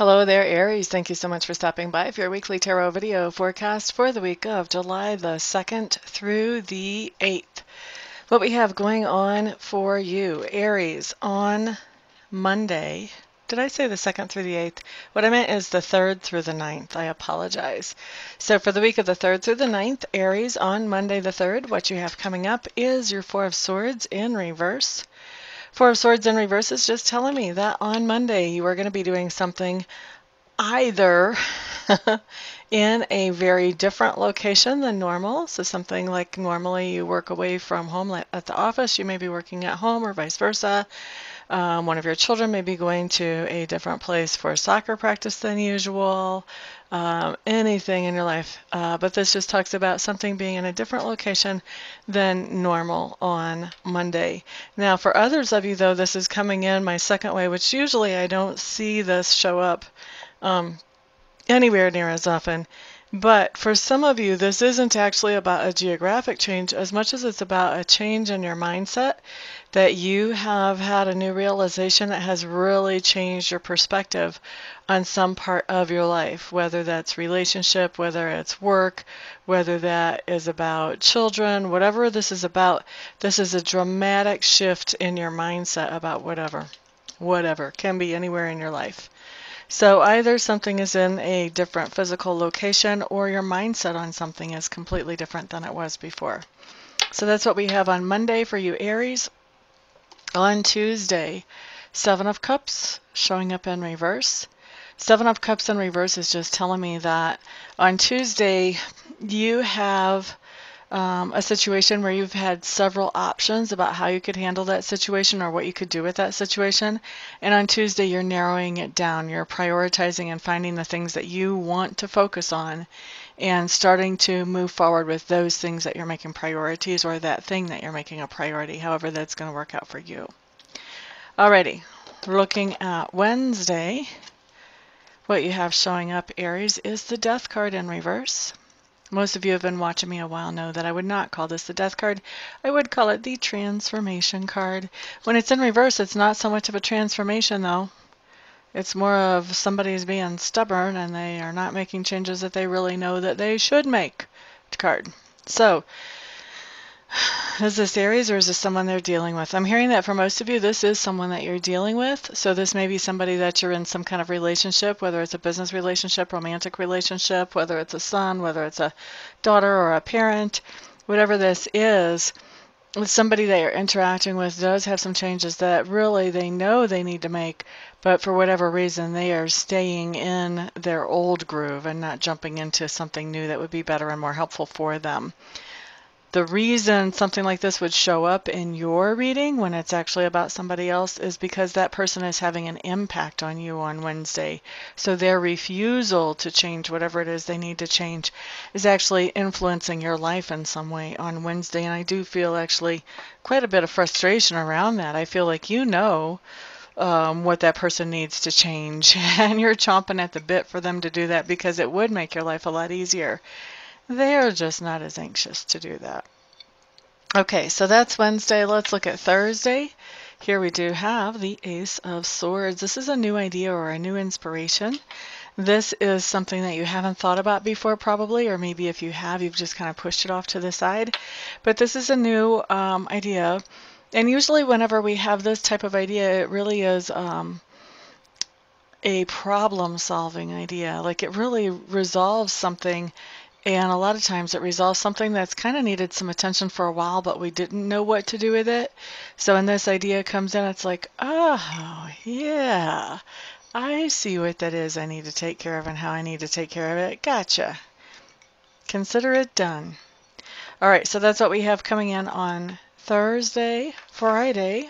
Hello there, Aries. Thank you so much for stopping by for your weekly tarot video forecast for the week of July the 2nd through the 8th. What we have going on for you, Aries, on Monday. Did I say the 2nd through the 8th? What I meant is the 3rd through the 9th. I apologize. So for the week of the 3rd through the 9th, Aries, on Monday the 3rd, what you have coming up is your Four of Swords in reverse. Four of Swords in reverse is just telling me that on Monday you are going to be doing something either in a very different location than normal. So something like normally you work away from home at the office, you may be working at home or vice versa. One of your children may be going to a different place for soccer practice than usual. Anything in your life. But this just talks about something being in a different location than normal on Monday. Now, for others of you, though, this is coming in my second way, which usually I don't see this show up anywhere near as often. But for some of you, this isn't actually about a geographic change as much as it's about a change in your mindset, that you have had a new realization that has really changed your perspective on some part of your life, whether that's relationship, whether it's work, whether that is about children, whatever this is about. This is a dramatic shift in your mindset about whatever can be anywhere in your life. So either something is in a different physical location or your mindset on something is completely different than it was before. So that's what we have on Monday for you, Aries. On Tuesday, Seven of Cups showing up in reverse. Seven of Cups in reverse is just telling me that on Tuesday you have a situation where you've had several options about how you could handle that situation or what you could do with that situation. And on Tuesday, you're narrowing it down. You're prioritizing and finding the things that you want to focus on and starting to move forward with those things that you're making priorities, or that thing that you're making a priority, however that's going to work out for you. Alrighty, looking at Wednesday, what you have showing up, Aries, is the Death card in reverse. Most of you have been watching me a while know that I would not call this the Death card. I would call it the Transformation card. When it's in reverse, it's not so much of a transformation, though. It's more of somebody's being stubborn and they are not making changes that they really know that they should make card. So, is this Aries or is this someone they're dealing with? I'm hearing that for most of you, this is someone that you're dealing with. So this may be somebody that you're in some kind of relationship, whether it's a business relationship, romantic relationship, whether it's a son, whether it's a daughter or a parent, whatever this is, somebody that you're interacting with does have some changes that really they know they need to make, but for whatever reason, they are staying in their old groove and not jumping into something new that would be better and more helpful for them. The reason something like this would show up in your reading when it's actually about somebody else is because that person is having an impact on you on Wednesday. So their refusal to change whatever it is they need to change is actually influencing your life in some way on Wednesday. And I do feel actually quite a bit of frustration around that. I feel like you know what that person needs to change and you're chomping at the bit for them to do that because it would make your life a lot easier. They're just not as anxious to do that. Okay, so that's Wednesday. Let's look at Thursday. Here we do have the Ace of Swords. This is a new idea or a new inspiration. This is something that you haven't thought about before probably, or maybe if you have, you've just kind of pushed it off to the side. But this is a new idea. And usually whenever we have this type of idea, it really is a problem-solving idea. Like it really resolves something. And a lot of times it resolves something that's kind of needed some attention for a while, but we didn't know what to do with it. So when this idea comes in, it's like, oh, yeah, I see what that is I need to take care of and how I need to take care of it. Gotcha. Consider it done. All right, so that's what we have coming in on Thursday. Friday,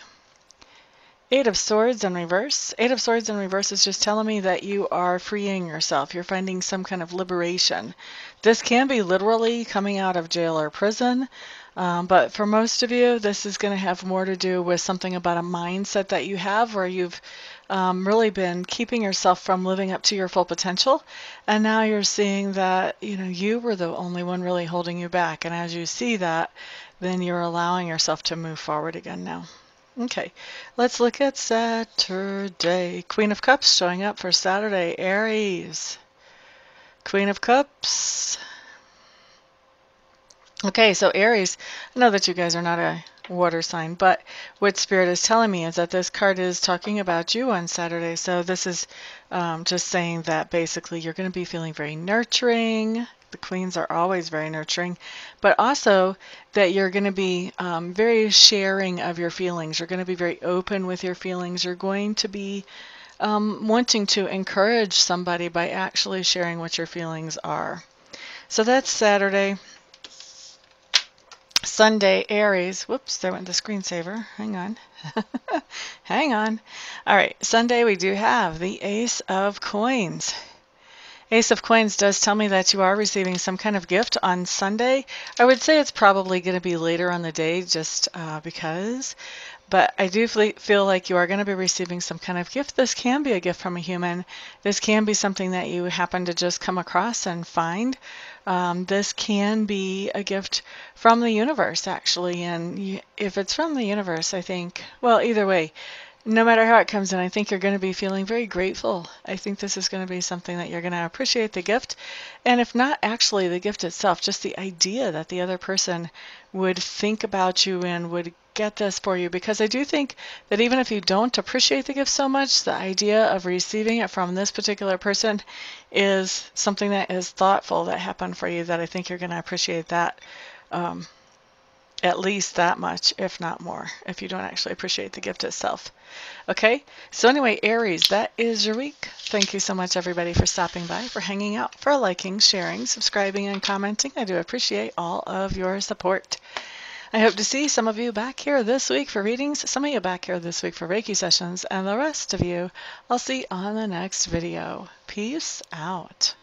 Eight of Swords in reverse. Eight of Swords in reverse is just telling me that you are freeing yourself. You're finding some kind of liberation. This can be literally coming out of jail or prison, but for most of you, this is going to have more to do with something about a mindset that you have where you've really been keeping yourself from living up to your full potential, and now you're seeing that you were the only one really holding you back, and as you see that, then you're allowing yourself to move forward again now. Okay, let's look at Saturday. Queen of Cups showing up for Saturday, Aries. Queen of Cups. Okay, so Aries, I know that you guys are not a water sign, but what Spirit is telling me is that this card is talking about you on Saturday. So this is just saying that basically you're going to be feeling very nurturing. The queens are always very nurturing, but also that you're going to be very sharing of your feelings. You're going to be very open with your feelings. You're going to be wanting to encourage somebody by actually sharing what your feelings are. So that's Saturday. Sunday, Aries. Whoops, there went the screensaver. Hang on. Hang on. All right, Sunday we do have the Ace of Coins. Ace of Coins does tell me that you are receiving some kind of gift on Sunday. I would say it's probably going to be later on the day just because. But I do feel like you are going to be receiving some kind of gift. This can be a gift from a human. This can be something that you happen to just come across and find. This can be a gift from the universe, actually. And if it's from the universe, I think, well, either way, no matter how it comes in, I think you're going to be feeling very grateful. I think this is going to be something that you're going to appreciate the gift. And if not actually the gift itself, just the idea that the other person would think about you and would get this for you. Because I do think that even if you don't appreciate the gift so much, the idea of receiving it from this particular person is something that is thoughtful that happened for you, that I think you're going to appreciate that. At least that much, if not more, if you don't actually appreciate the gift itself. Okay, so anyway, Aries, that is your week. Thank you so much, everybody, for stopping by, for hanging out, for liking, sharing, subscribing, and commenting. I do appreciate all of your support. I hope to see some of you back here this week for readings, some of you back here this week for Reiki sessions, and the rest of you I'll see on the next video. Peace out.